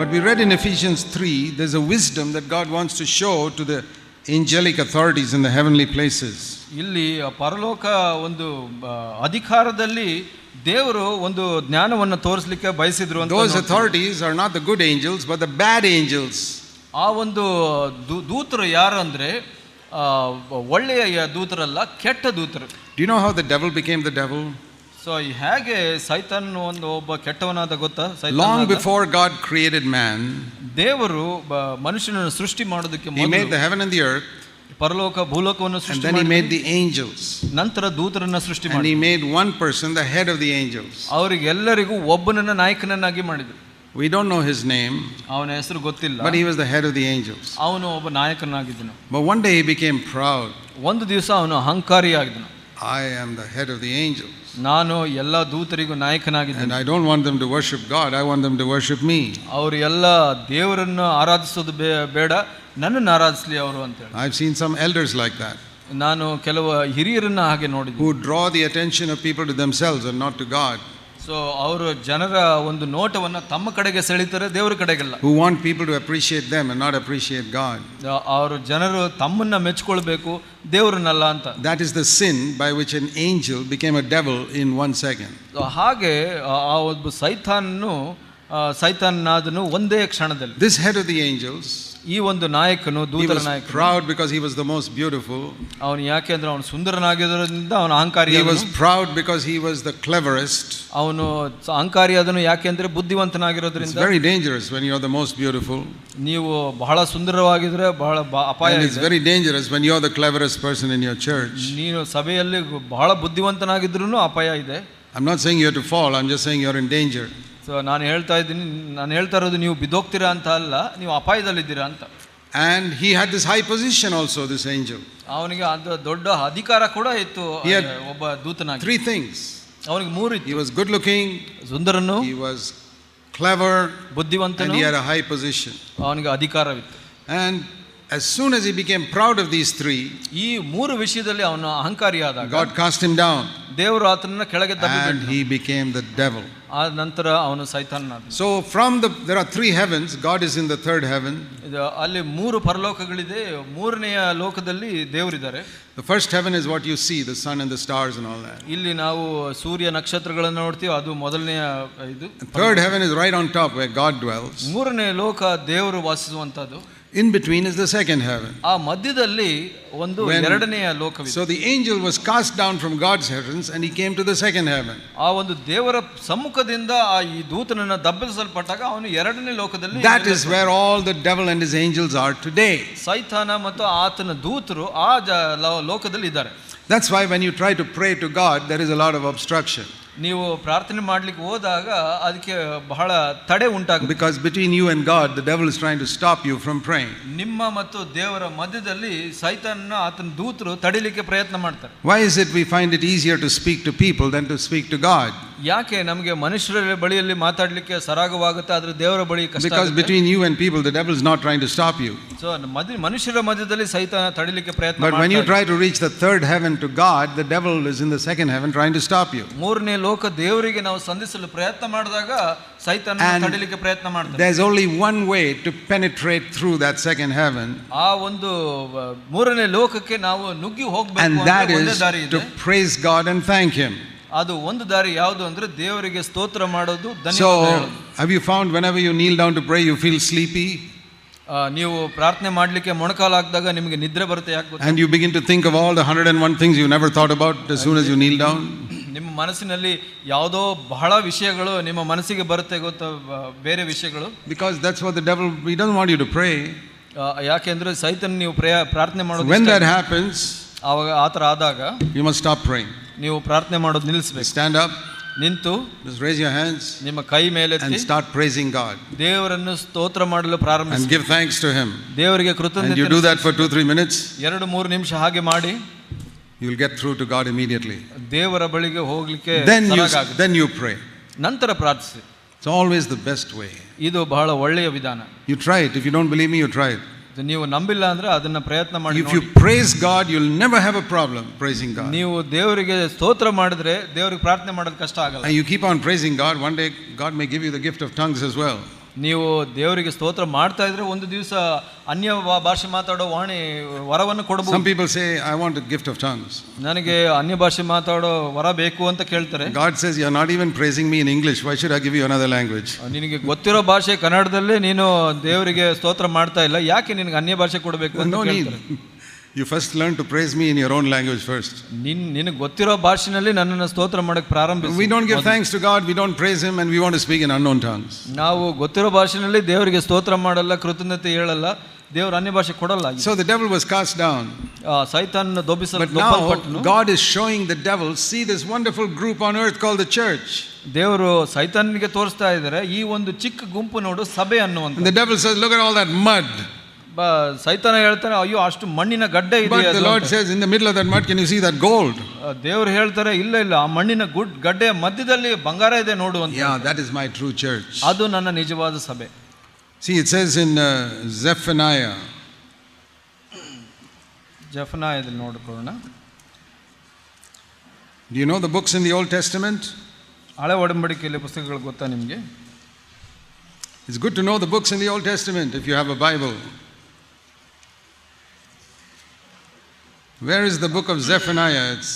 But we read in Ephesians 3, there's a wisdom that God wants to show to the angelic authorities in the heavenly places. ಇಲ್ಲಿ ಪರಲೋಕ ಒಂದು ಅಧಿಕಾರದಲ್ಲಿ ದೇವರು ಒಂದು ಜ್ಞಾನವನ್ನು ತೋರಿಸಲಿಕ್ಕೆ ಬಯಸಿದ್ರು ಅಂತ. Those authorities are not the good angels but the bad angels. ಆ ಒಂದು ದೂತರು ಯಾರು ಅಂದ್ರೆ ಒಳ್ಳೆಯ ದೂತರಲ್ಲ, ಕೆಟ್ಟ ದೂತರು. Do you know how the devil became the devil? So ಹೇಗೆ ಸೈತಾನ್ ಒಬ್ಬ ಕೆಟ್ಟವನಾದ ಗೊತ್ತಾ? Long before God created man, ದೇವರು ಮನುಷ್ಯನನ್ನು ಸೃಷ್ಟಿ ಮಾಡೋದಕ್ಕೆ He made the heaven and the earth. ಪರಲೋಕ ಭೂಲೋಕವನ್ನು ಸೃಷ್ಟಿ ಮಾಡಿದ. And then He made the angels. ನಂತರ ದೂತರನ್ನ ಸೃಷ್ಟಿ ಮಾಡಿದ. And He made one person the head of the angels. ಅವರಿಗೆಲ್ಲರಿಗೂ ಒಬ್ಬನನ್ನ ನಾಯಕನನ್ನಾಗಿ ಮಾಡಿದರು. We don't know his name. ಅವನ ಹೆಸರು ಗೊತ್ತಿಲ್ಲ. But he was the head of the angels. ಅವನು ಒಬ್ಬ ನಾಯಕನಾಗಿದ್ದನು. But one day he became proud. ಒಂದು ದಿವಸ ಅವನು ಅಹಂಕಾರಿಯಾಗಿದ್ದನು. I am the head of the angels. ನಾನು ಎಲ್ಲ ದೂತರಿಗೂ ನಾಯಕನಾಗಿದ್ದೇನೆ. And I don't want them to worship God, I want them to worship me. ಅವರು ಎಲ್ಲ ದೇವರನ್ನು ಆರಾಧಿಸೋದು ಬೇಡ, ನನ್ನನ್ನು ಆರಾಧಿಸಲಿ ಅವರು ಅಂತ ಹೇಳಿ. I've seen some elders like that. ನಾನು ಕೆಲವು ಹಿರಿಯರನ್ನ ಹಾಗೆ ನೋಡಿದ್ದೀನಿ. Who draw the attention of people to themselves and not to God. So ಅವರು ಜನರ ಒಂದು ನೋಟವನ್ನು ತಮ್ಮ ಕಡೆಗೆ ಸೆಳೀತಾರೆ, ದೇವರ ಕಡೆಗೆಲ್ಲ. Who want people to appreciate them and not appreciate God. ಅವರು ಜನರು ತಮ್ಮನ್ನ ಮೆಚ್ಚಿಕೊಳ್ಳಬೇಕು, ದೇವರನ್ನಲ್ಲ ಅಂತ. That is the sin by which an angel became a devil in 1 second. ಹಾಗೆ ಆ ಒಬ್ಬ ಸೈತಾನನಾದನು ಒಂದೇ ಕ್ಷಣದಲ್ಲಿ. This head of the angels, ಈ ಒಂದು ನಾಯಕನು, ದೂತರ ನಾಯಕ, proud because he was the most beautiful. ಅವನು ಯಾಕೆ ಅಂದ್ರೆ ಅವನು ಸುಂದರನಾಗಿರೋದ್ರಿಂದ ಅವನು ಅಹಂಕಾರಿ. He was proud because he was the cleverest. ಅವನು ಅಹಂಕಾರಿಯಾದನು ಯಾಕೆ ಅಂದ್ರೆ ಬುದ್ಧಿವಂತನಾಗಿರೋದ್ರಿಂದ. It's very dangerous when you are the most beautiful. ನೀವು ಬಹಳ ಸುಂದರವಾಗಿದ್ರೆ ಬಹಳ ಅಪಾಯ ಇದೆ. And it's very dangerous when you are the cleverest person in your church. ನೀನು ಸಭೆಯಲ್ಲಿ ಬಹಳ ಬುದ್ಧಿವಂತನಾಗಿದ್ರೂ ಅಪಾಯ ಇದೆ. I'm not saying you have to fall, I'm just saying you're in danger. So ನಾನು ಹೇಳ್ತಾ ಇರೋದು ನೀವು ಬಿದ್ದೋಗ್ತೀರಾ ಅಂತ ಅಲ್ಲ, ನೀವು ಅಪಾಯದಲ್ಲಿದ್ದೀರಾ ಅಂತ. And he had this high position also, this angel. ಅವನಿಗೆ ಅದು ದೊಡ್ಡ ಅಧಿಕಾರ ಕೂಡ ಇತ್ತು. ಒಬ್ಬ ದೂತನಾಗಿ 3 things. ಅವನಿಗೆ 3 ಇತ್ತು. He was good looking, ಸುಂದರನು, he was clever, ಬುದ್ಧಿವಂತನು, and he had a high position. ಅವನಿಗೆ ಅಧಿಕಾರವಿತ್ತು. And as soon as he became proud of these 3, ಈ 3 ವಿಷಯದಲ್ಲಿ ಅವನು ಅಹಂಕಾರಿಯಾದಾಗ God cast him down. ದೇವರು ಆತನನ್ನು ಕೆಳಗೆ ದಬ್ಬಿಬಿಟ್ಟನು. And he became the devil. ಆ ನಂತರ ಅವನು ಸೈತಾನನಾದ. So there are 3 heavens, God is in the 3rd heaven. ಅಲ್ಲಿ 3 ಪರಲೋಕಗಳಿದೆ, 3ನೆಯ ಲೋಕದಲ್ಲಿ ದೇವರಿದ್ದಾರೆ. The first heaven is what you see, the sun and the stars and all that. ಇಲ್ಲಿ ನಾವು ಸೂರ್ಯ ನಕ್ಷತ್ರಗಳನ್ನು ನೋಡ್ತೀವಿ, ಅದು ಮೊದಲನೆಯ ಇದು. Third heaven is right on top where God dwells. 3ನೇ ಲೋಕ ದೇವರು ವಾಸಿಸುವಂತದ್ದು. In between is the second heaven. ಆ ಮಧ್ಯದಲ್ಲಿ ಒಂದು ಎರಡನೆಯ ಲೋಕವಿದೆ. So the angel was cast down from God's heavens and he came to the second heaven. ಆ ಒಂದು ದೇವರ ಸಮ್ಮುಖದಿಂದ ಈ ದೂತನನ್ನು ದಬ್ಬಿಸಲ್ಪಟ್ಟಾಗ ಅವನು ಎರಡನೇ ಲೋಕದಲ್ಲಿ. That is where all the devil and his angels are today. ಸೈತಾನ ಮತ್ತು ಆತನ ದೂತರು ಆ ಲೋಕದಲ್ಲಿ ಇದ್ದಾರೆ. That's why when you try to pray to God there is a lot of obstruction. ನೀವು ಪ್ರಾರ್ಥನೆ ಮಾಡಲಿಕ್ಕೆ ಹೋದಾಗ ಅದಕ್ಕೆ ಬಹಳ ತಡೆ ಉಂಟಾಗುತ್ತೆ. Because between you and God the devil is trying to stop you from praying. ನಿಮ್ಮ ಮತ್ತು ದೇವರ ಮಧ್ಯದಲ್ಲಿ ಸೈತಾನನ ಆತನ ದೂತರು ತಡಿಲಿಕ್ಕೆ ಪ್ರಯತ್ನ ಮಾಡ್ತಾರೆ. Why is it we find it easier to speak to people than to speak to God? ಯಾಕೆ ನಮಗೆ ಮನುಷ್ಯರ ಬಳಿಯಲ್ಲಿ ಮಾತಾಡಲಿಕ್ಕೆ ಸರಾಗವಾಗುತ್ತೆ, ಆದ್ರೆ ದೇವರ ಬಳಿ ಕಷ್ಟ ಆಗುತ್ತೆ. Because between you and people the devil is not trying to stop you. So ಮನುಷ್ಯರ ಮಧ್ಯದಲ್ಲಿ ಸೈತಾನ ತಡಿಲಿಕ್ಕೆ ಪ್ರಯತ್ನ ಮಾಡ್ತಾನೆ. But when you try to reach the third heaven to God, the devil is in the second heaven trying to stop you. ಮೂರನೇ ಲೋಕ ದೇವರಿಗೆ ನಾವು ಸಂಧಿಸಲು ಪ್ರಯತ್ನ ಮಾಡಿದಾಗ ಸೈತಾನ ತಡಿಲಿಕ್ಕೆ ಪ್ರಯತ್ನ ಮಾಡ್ತಾನೆ. There's only one way to penetrate through that second heaven. ಆ ಒಂದು ಮೂರನೇ ಲೋಕಕ್ಕೆ ನಾವು ನುಗ್ಗಿ ಹೋಗಬೇಕು ಅಂತ ಒಂದೇ ದಾರಿ ಇದೆ. And that is to praise God and thank him. ಅದು ಒಂದು ದಾರಿ ಯಾವುದು ಅಂದ್ರೆ ದೇವರಿಗೆ ಸ್ತೋತ್ರ ಮಾಡೋದು, ಧನ್ಯವಾದ ಹೇಳೋದು. So have you found whenever you kneel down to pray you feel sleepy? ನೀವು ಪ್ರಾರ್ಥನೆ ಮಾಡಲಿಕ್ಕೆ ಮೊಣಕಾಲು ಹಾಕಿದಾಗ ನಿಮಗೆ ನಿದ್ರೆ ಬರುತ್ತೆ, ಯಾಕೆ ಗೊತ್ತಾ? And you begin to think of all the 101 things you never thought about as soon as you kneel down. ನಿಮ್ಮ ಮನಸ್ಸಿನಲ್ಲಿ ಯಾವುದೋ ಬಹಳ ವಿಷಯಗಳು ನಿಮ್ಮ ಮನಸ್ಸಿಗೆ ಬರುತ್ತೆ ಗೊತ್ತಾ, ಬೇರೆ ವಿಷಯಗಳು. Because that's what the devil, he doesn't want you to pray. ಯಾಕೆಂದ್ರೆ ಸೈತಾನ ನೀವು ಪ್ರಾರ್ಥನೆ ಮಾಡೋದು. When that happens, ಆವಾಗ ಆತರ ಆದಾಗ you must stop praying. ನೀವು ಪ್ರಾರ್ಥನೆ ಮಾಡೋದು ನಿಲ್ಲಿಸಬೇಕು. Stand up, ನಿಂತು just raise your hands, ನಿಮ್ಮ ಕೈ ಮೇಲೆತ್ತಿ and start praising God. ದೇವರನ್ನು ಸ್ತೋತ್ರ ಮಾಡಲು ಪ್ರಾರಂಭಿಸಿ. And give thanks to him. ದೇವರಿಗೆ ಕೃತಜ್ಞತೆ. And you do that for 2-3 minutes. 2-3 ನಿಮಿಷ ಹಾಗೆ ಮಾಡಿ. You will get through to God immediately. ದೇವರ ಬಳಿಗೆ ಹೋಗಲಿಕ್ಕೆ then you pray. ನಂತರ ಪ್ರಾರ್ಥಿಸಿ. It's always the best way. ಇದು ಬಹಳ ಒಳ್ಳೆಯ ವಿಧಾನ. You try it. If you don't believe me, you try it. ನೀವು ನಂಬಿಲ್ಲ ಅಂದ್ರೆ ಅದನ್ನ ಪ್ರಯತ್ನ ಮಾಡಿ. If you praise God, you'll never have a problem praising God. ನೀವು ದೇವರಿಗೆ ಸ್ತೋತ್ರ ಮಾಡಿದ್ರೆ ದೇವರಿಗೆ ಪ್ರಾರ್ಥನೆ ಮಾಡೋದು ಕಷ್ಟ ಆಗಲ್ಲ. And you keep on praising God, one day God may give you the gift of tongues as well. ನೀವು ದೇವರಿಗೆ ಸ್ತೋತ್ರ ಮಾಡ್ತಾ ಇದ್ರೆ ಒಂದು ದಿವಸ ಅನ್ಯ ಭಾಷೆ ಮಾತಾಡೋ ವರವನ್ನು ಕೊಡಬಹುದು. Some people say, I want a gift of tongues. ನನಗೆ ಅನ್ಯ ಭಾಷೆ ಮಾತಾಡೋ ವರ ಬೇಕು ಅಂತ ಕೇಳ್ತಾರೆ. God says, you are not even praising me in English. Why should I give you another language? ನಿನಗೆ ಗೊತ್ತಿರೋ ಭಾಷೆ ಕನ್ನಡದಲ್ಲೇ ನೀನು ದೇವರಿಗೆ ಸ್ತೋತ್ರ ಮಾಡ್ತಾ ಇಲ್ಲ, ಯಾಕೆ ನಿನಗೆ ಅನ್ಯ ಭಾಷೆ ಕೊಡಬೇಕು ಅಂತ ಕೇಳ್ತಾರೆ. You first learn to praise me in your own language first. ನಿನಗೆ ಗೊತ್ತಿರೋ ಭಾಷೆನಲ್ಲಿ ನನ್ನನ್ನು ಸ್ತೋತ್ರ ಮಾಡಕ್ಕೆ ಪ್ರಾರಂಭಿಸು. We don't give thanks to God, we don't praise him, and we want to speak in unknown tongues. ನಾವು ಗೊತ್ತಿರೋ ಭಾಷೆನಲ್ಲಿ ದೇವರಿಗೆ ಸ್ತೋತ್ರ ಮಾಡಲ್ಲ, ಕೃತಜ್ಞತೆ ಹೇಳಲ್ಲ, ದೇವರು ಅನ್ಯ ಭಾಷೆ ಕೊಡಲ್ಲ. So the devil was cast down. ಸೈತಾನನ But now God is showing the devil, see this wonderful group on earth called the church. ದೇವರು ಸೈತಾನನಿಗೆ ತೋರಿಸ್ತಾ ಇದ್ದಾರೆ, ಈ ಒಂದು ಚಿಕ್ಕ ಗುಂಪು ನೋಡು, ಸಭೆ ಅನ್ನುವಂತ. And the devil says, look at all that mud. ಸೈತಾನ ಹೇಳ್ತಾನೆ, ಅಯ್ಯೋ ಅಷ್ಟು ಮಣ್ಣಿನ ಗಡ್ಡೆ ಇದೆ. But the Lord says, in the middle of that mud, can you see that gold? ದೇವರು ಹೇಳ್ತಾರೆ, ಇಲ್ಲ ಇಲ್ಲ, ಆ ಮಣ್ಣಿನ ಗಡ್ಡೆಯ ಮಧ್ಯದಲ್ಲಿ ಬಂಗಾರ ಇದೆ ನೋಡು ಅಂತ. Yeah, that is my true church. ಅದು ನನ್ನ ನಿಜವಾದ ಸಭೆ. See, it says in Zephaniah. ಜೆಫನ್ಯಾದಲ್ಲಿ ನೋಡ್ಕೊಳ್ಳೋಣ. Do you know the books in the Old Testament? ಹಳೆ ಒಡಂಬಡಿಕೆಯಲ್ಲಿ ಪುಸ್ತಕಗಳು ಗೊತ್ತಾ ನಿಮಗೆ? It's good to know the books in the Old Testament if you have a Bible. Where is the book of Zephaniah? It's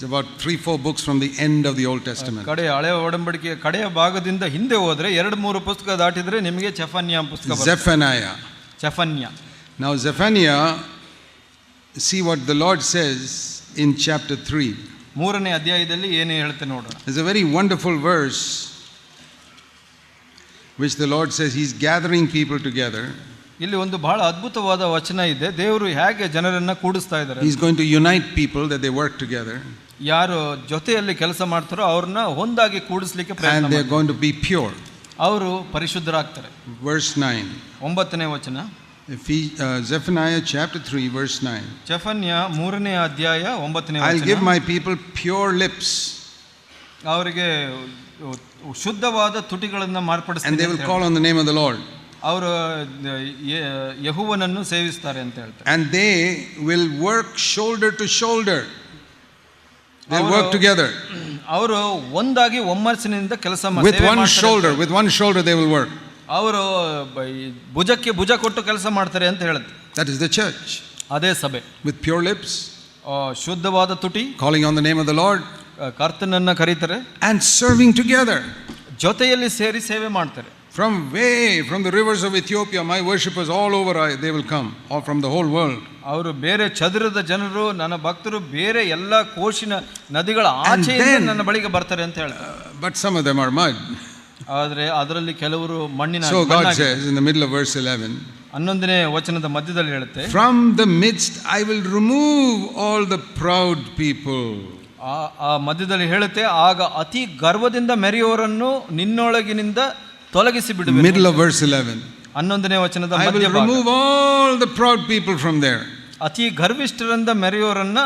about 3-4 books from the end of the Old Testament. ಕಡೆ ಹಳೆ ಒಡಂಬಡಿಕೆಯ ಕಡೆಯ ಭಾಗದಿಂದ ಹಿಂದೆ ಹೋದ್ರೆ 2-3 ಪುಸ್ತಕ ದಾಟಿದ್ರೆ ನಿಮಗೆ ಚೆಫನ್ಯ ಪುಸ್ತಕ ಬರುತ್ತೆ. Zephaniah. ಚೆಫನ್ಯ. Now Zephaniah, see what the Lord says in chapter 3. 3ನೇ ಅಧ್ಯಾಯದಲ್ಲಿ ಏನು ಹೇಳುತ್ತೆ ನೋಡೋಣ. There's a very wonderful verse which the Lord says he's gathering people together. ಇಲ್ಲಿ ಒಂದು ಬಹಳ ಅದ್ಭುತವಾದ ವಚನ ಇದೆ. ದೇವರು ಹೇಗೆ ಜನರನ್ನ ಕೂಡಿಸ್ತಾ ಇದ್ದಾರೆ. He's going to unite people that they work together. ಯಾರು ಜೊತೆಯಲ್ಲಿ ಕೆಲಸ ಮಾಡ್ತಾರೋ ಅವ್ರನ್ನ ಒಂದಾಗಿ ಕೂಡಿಸ್ಲಿಕ್ಕೆ ಪ್ರಯತ್ನ ಮಾಡ್ತಾರೆ. And they're going to be pure. ಅವರು ಪರಿಶುದ್ಧರಾಗ್ತಾರೆ. Verse 9. 9ನೇ ವಚನ. Zephaniah chapter 3 verse 9. ಚೆಫನ್ಯ 3ನೇ ಅಧ್ಯಾಯ 9ನೇ ವಚನ. I'll give my people pure lips. ಅವರಿಗೆ ಶುದ್ಧವಾದ ತುಟಿಗಳನ್ನು ಮಾರ್ಪಡಿಸ್ತೀನಿ. And they will call on the name of the Lord. ಅವರು ಯೆಹೋವನನ್ನು ಸೇವಿಸ್ತಾರೆ ಅಂತ ಹೇಳ್ತಾರೆ. And they will work shoulder to shoulder. They'll work together. ಅವರು ಒಂದಾಗಿ ಒಮ್ಮನಸ್ಸಿನಿಂದ ಕೆಲಸ ಮಾಡ್ತಾರೆ. With one shoulder they will work. ಅವರು ಭುಜಕ್ಕೆ ಭುಜ ಕೊಟ್ಟು ಕೆಲಸ ಮಾಡ್ತಾರೆ ಅಂತ ಹೇಳುತ್ತೆ. That is the church. ಅದೇ ಸಭೆ. With pure lips. ಶುದ್ಧವಾದ ತುಟಿ. Calling on the name of the Lord. ಕರ್ತನನ್ನ ಕರೀತಾರೆ. And serving together. ಜೊತೆಯಲ್ಲಿ ಸೇರಿ ಸೇವೆ ಮಾಡ್ತಾರೆ. From the rivers of Ethiopia, my worshippers all over, they will come, all from the whole world. ಅವರು ಬೇರೆ ಚದುರದ ಜನರು, ನನ್ನ ಭಕ್ತರು ಬೇರೆ ಎಲ್ಲ ಕೋಶಿನ ನದಿಗಳ ಆಚೆಯಿಂದ ನನ್ನ ಬಳಿಗೆ ಬರ್ತಾರೆ ಅಂತ ಹೇಳ್ತಾರೆ. But some of them are mud. ಆದರೆ ಅದರಲ್ಲಿ ಕೆಲವರು ಮಣ್ಣಿನ. So God says in the middle of verse 11. 11ನೇ ವಚನದ ಮಧ್ಯದಲ್ಲಿ ಹೇಳುತ್ತೆ, From the midst I will remove all the proud people. ಆ ಮಧ್ಯದಲ್ಲಿ ಹೇಳುತ್ತೆ, ಆಗ ಅತಿ ಗರ್ವದಿಂದ ಮೆರೆಯುವವರನ್ನು ನಿನ್ನೊಳಗಿನಿಂದ ತೊಲಗಿಸಿ ಬಿಡುವೆ. Middle of verse 11. 11ನೇ ವಚನದ I will remove all the proud people from there. ಅತಿ ಗರ್ವಿಷ್ಠರಿಂದ ಮೆರೆಯುವವರನ್ನ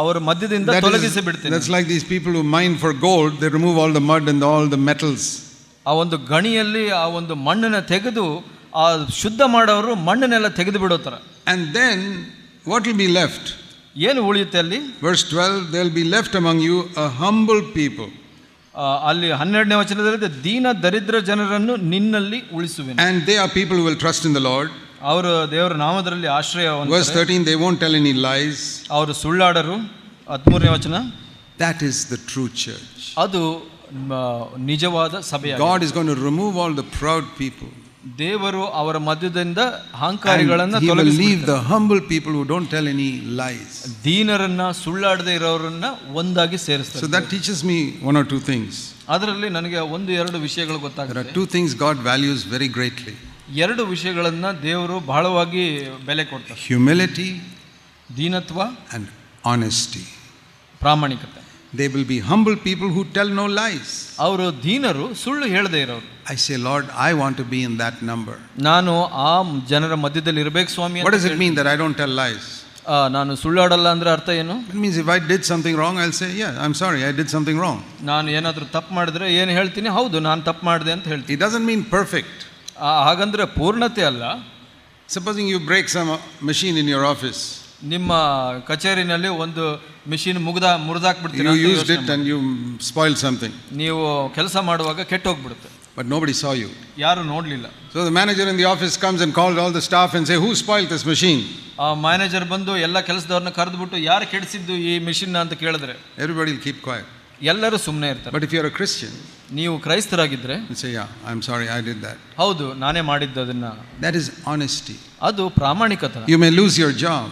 ಅವರ ಮಧ್ಯದಿಂದ ತೊಲಗಿಸಿ ಬಿಡ್ತೀನಿ. That's like these people who mine for gold, they remove all the mud and all the metals. ಆ ಒಂದು ಗಣಿಯಲ್ಲಿ ಆ ಒಂದು ಮಣ್ಣನ್ನು ತೆಗೆದು ಆ ಶುದ್ಧ ಮಾಡೋರು ಮಣ್ಣನ್ನೆಲ್ಲ ತೆಗೆದು ಬಿಡೋತರ. And then what will be left? ಏನು ಉಳಿಯುತ್ತೆ ಅಲ್ಲಿ? Verse 12, there will be left among you a humble people. ಅಲ್ಲಿ 12ನೇ ವಚನದಲ್ಲಿ ದೀನ ದರಿದ್ರ ಜನರನ್ನು ನಿನ್ನಲ್ಲಿ ಉಳಿಸುವೆನು. And they are people who will trust in the Lord. ಅವರು ದೇವರ ನಾಮದಲ್ಲಿ ಆಶ್ರಯ. Verse 13, they won't tell any lies. ಅವರು ಸುಳ್ಳಾಡರು. 13ನೇ ವಚನ. That is the true church. ಅದು ನಿಜವಾದ ಸಭೆಯಾಗಿದೆ. God is going to remove all the proud people. ದೇವರು ಅವರ ಮಧ್ಯದಿಂದ ಅಹಂಕಾರಿಗಳನ್ನು ತೊಲಗಿಸಿ, He will leave the humble people who don't tell any lies. ದೀನರನ್ನ ಸುಳ್ಳಾಡದೆ ಇರೋರನ್ನ ಒಂದಾಗಿ ಸೇರಿಸ್ತಾರೆ. So that teaches me one or two things. ಅದರಲ್ಲಿ ನನಗೆ 1-2 ವಿಷಯಗಳು ಗೊತ್ತಾಗುತ್ತೆ. There are two things God values very greatly. 2 ವಿಷಯಗಳನ್ನ ದೇವರು ಬಹಳವಾಗಿ ಬೆಲೆ ಕೊಡ್ತಾರೆ. Humility, ದೀನತ್ವ, and honesty. ಪ್ರಾಮಾಣಿಕತೆ. They will be humble people who tell no lies. ಅವರು ದೀನರು, ಸುಳ್ಳು ಹೇಳದೇ ಇರೋರು. I say, Lord, I want to be in that number. ನಾನು ಆ ಜನರ ಮಧ್ಯದಲ್ಲಿ ಇರಬೇಕು ಸ್ವಾಮಿ. What does it mean that I don't tell lies? ನಾನು ಸುಳ್ಳಾಡಲ್ಲ ಅಂದ್ರೆ ಅರ್ಥ ಏನು? It means if I did something wrong, I'll say, yeah, I'm sorry, I did something wrong. ನಾನು ಏನಾದರೂ ತಪ್ಪು ಮಾಡಿದ್ರೆ ಏನು ಹೇಳ್ತೀನಿ? ಹೌದು, ನಾನು ತಪ್ಪು ಮಾಡಿದೆ ಅಂತ ಹೇಳ್ತೀನಿ. It doesn't mean perfect. ಹಾಗಂದ್ರೆ ಪೂರ್ಣತೆ ಅಲ್ಲ. Supposing you break some machine in your office. ನಿಮ್ಮ ಕಚೇರಿನಲ್ಲಿ ಒಂದು machine ಮುರಿದಾಕ್ಬಿಡ್ತೀರಾ. You used it and you spoiled something. ನೀವು ಕೆಲಸ ಮಾಡುವಾಗ ಕೆಟ್ಟು ಹೋಗ್ಬಿಡುತ್ತೆ. but nobody saw you. ಯಾರು ನೋಡ್ಲಿಲ್ಲ. So the manager in the office comes and calls all the staff and say, who spoiled this machine? ಆ ಮ್ಯಾನೇಜರ್ ಬಂದು ಎಲ್ಲ ಕೆಲಸದವ್ರನ್ನ ಕರೆದುಬಿಟ್ಟು ಯಾರು ಕೆಡಿಸಿದ್ದು ಈ ಮಿಷಿನ್ ಅಂತ ಕೇಳಿದ್ರೆ Everybody will keep quiet. ಎಲ್ಲರೂ ಸುಮ್ಮನೆ ಇರ್ತಾರೆ. But if you are a Christian, ನೀವು ಕ್ರೈಸ್ತರಾಗಿದ್ರೆ you say, yeah, I'm sorry, I did that. ಹೌದು ನಾನೇ ಮಾಡಿದ್ದು ಅದನ್ನ. That is honesty. ಅದು ಪ್ರಾಮಾಣಿಕತನ. You may lose your job,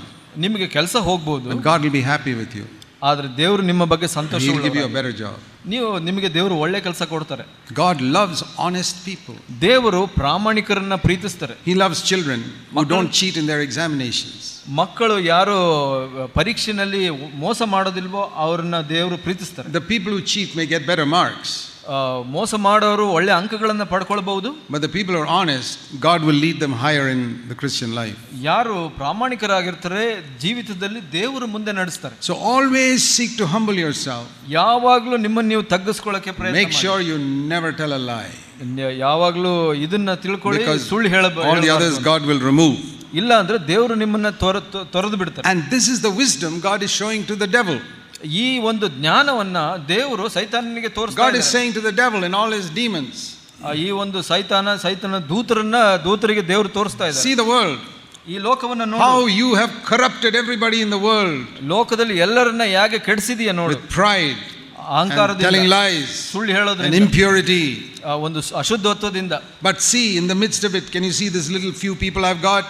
ನಿಮಗೆ ಕೆಲಸ ಹೋಗ್ಬೋದು, but God will be happy with you. ಆದ್ರೆ ದೇವರು ನಿಮ್ಮ ಬಗ್ಗೆ He Santhosh will give you a better job. ನಿಮಗೆ ದೇವರು ಒಳ್ಳೆ ಕೆಲಸ ಕೊಡ್ತಾರೆ. God loves honest people. ದೇವರು ಪ್ರಾಮಾಣಿಕರನ್ನ ಪ್ರೀತಿಸ್ತಾರೆ. He loves children who don't cheat in their examinations. ಮಕ್ಕಳು ಯಾರು ಪರೀಕ್ಷೆನಲ್ಲಿ ಮೋಸ ಮಾಡೋದಿಲ್ವೋ ಅವ್ರನ್ನ ದೇವರು ಪ್ರೀತಿಸ್ತಾರೆ. The people who cheat may get better marks. ಮೋಸ ಮಾಡೋರು ಒಳ್ಳೆ ಅಂಕಗಳನ್ನು ಪಡ್ಕೊಳ್ಬಹುದು. But the people who are honest, God will lead them higher in the Christian life. ಯಾರು ಪ್ರಾಮಾಣಿಕರಾಗಿರ್ತಾರೆ ಜೀವಿತದಲ್ಲಿ ದೇವರು ಮುಂದೆ ನಡೆಸ್ತಾರೆ. So always seek to humble yourself. ಯಾವಾಗಲೂ ನಿಮ್ಮನ್ನು ನೀವು ತಗ್ಗಿಸ್ಕೊಳ್ಳೋಕೆ ಪ್ರಯತ್ನ Make sure you never tell a lie. ಯಾವಾಗಲೂ ಇದನ್ನ ತಿಳ್ಕೊಳ್ಳಿ, ಸುಳ್ಳು all the others God will remove. ಇಲ್ಲ ಅಂದ್ರೆ ದೇವರು ನಿಮ್ಮನ್ನ ತೊರೆದು ಬಿಡ್ತಾರೆ. And this is the wisdom God is showing to the devil. ಈ ಒಂದು ಜ್ಞಾನವನ್ನ ದೇವರು ಸೈತಾನನಿಗೆ ತೋರಿಸ್ತಾ God ಇದ್ದಾರೆ. is saying to the devil and all his demons, ಈ ಒಂದು ಸೈತಾನ ದೂತರಿಗೆ ದೇವರು ತೋರಿಸ್ತಾ ಇದ್ದಾರೆ. see the world, ಈ ಲೋಕವನ್ನ ನೋಡಿ, how you have corrupted everybody in the world ಲೋಕದಲ್ಲಿ ಎಲ್ಲರನ್ನ ಹೇಗೆ ಕೆಡಿಸಿದೀಯ ನೋಡಿ. with pride, ಅಹಂಕಾರದಿಂದ, telling lies, ಸುಳ್ಳು ಹೇಳೋದ್ರಿಂದ, and impurity. ಒಂದು ಅಶುದ್ಧತ್ವದಿಂದ. But see, in the midst of it, can you see this little few people I've got?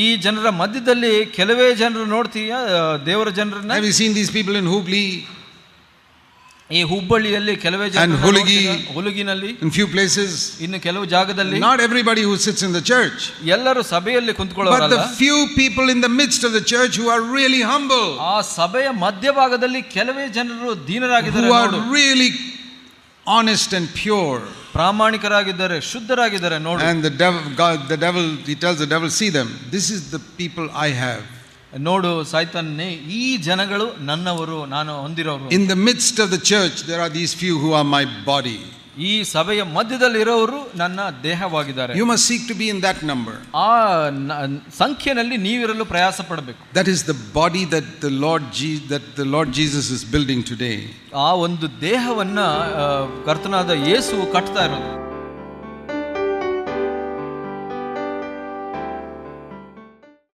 ಈ ಜನರ ಮಧ್ಯದಲ್ಲಿ ಕೆಲವೇ ಜನರು ನೋಡ್ತೀಯ ದೇವರ ಜನರನ್ನ. Have you seen these people in Hubli? ಈ ಹುಬ್ಬಳ್ಳಿಯಲ್ಲಿ ಕೆಲವೇ ಜನ, and ಹುಲಗಿನಲ್ಲಿ, in few places, ಇನ್ನು ಕೆಲವು ಜಾಗದಲ್ಲಿ. not everybody who sits in the church, ಎಲ್ಲರೂ ಸಭೆಯಲ್ಲಿ ಕುಂತ್ಕೊಳ್ಳೋರಲ್ಲ. but the few people in the midst of the church who are really humble, ಆ ಸಭೆಯ ಮಧ್ಯಭಾಗದಲ್ಲಿ ಕೆಲವೇ ಜನರು ದೀನರಾಗಿದ್ದಾರೆ, who are really honest and pure, ಪ್ರಾಮಾಣಿಕರಾಗಿದ್ದಾರೆ, ಶುದ್ಧರಾಗಿದ್ದಾರೆ ನೋಡು. and the devil, he tells the devil, see them, this is the people I have. ನೋಡು ಸೈತಾನನೇ, ಈ ಜನಗಳು ನನ್ನವರು, ನಾನು ಹೊಂದಿರೋರು. In the midst of the church there are these few who are my body. ಈ ಸಭೆಯ ಮಧ್ಯದಲ್ಲಿ ಇರೋರು ನನ್ನ ದೇಹವಾಗಿದ್ದಾರೆ. You must seek to be in that number. ಆ ಸಂಖ್ಯೆಯಲ್ಲಿ ನೀವಿರಲು ಪ್ರಯಾಸ ಪಡಬೇಕು. That is the body that the Lord Jesus is building today. ಆ ಒಂದು ದೇಹವನ್ನ ಕರ್ತನಾದ ಯೇಸು ಕಟ್ತಾ ಇರೋದು.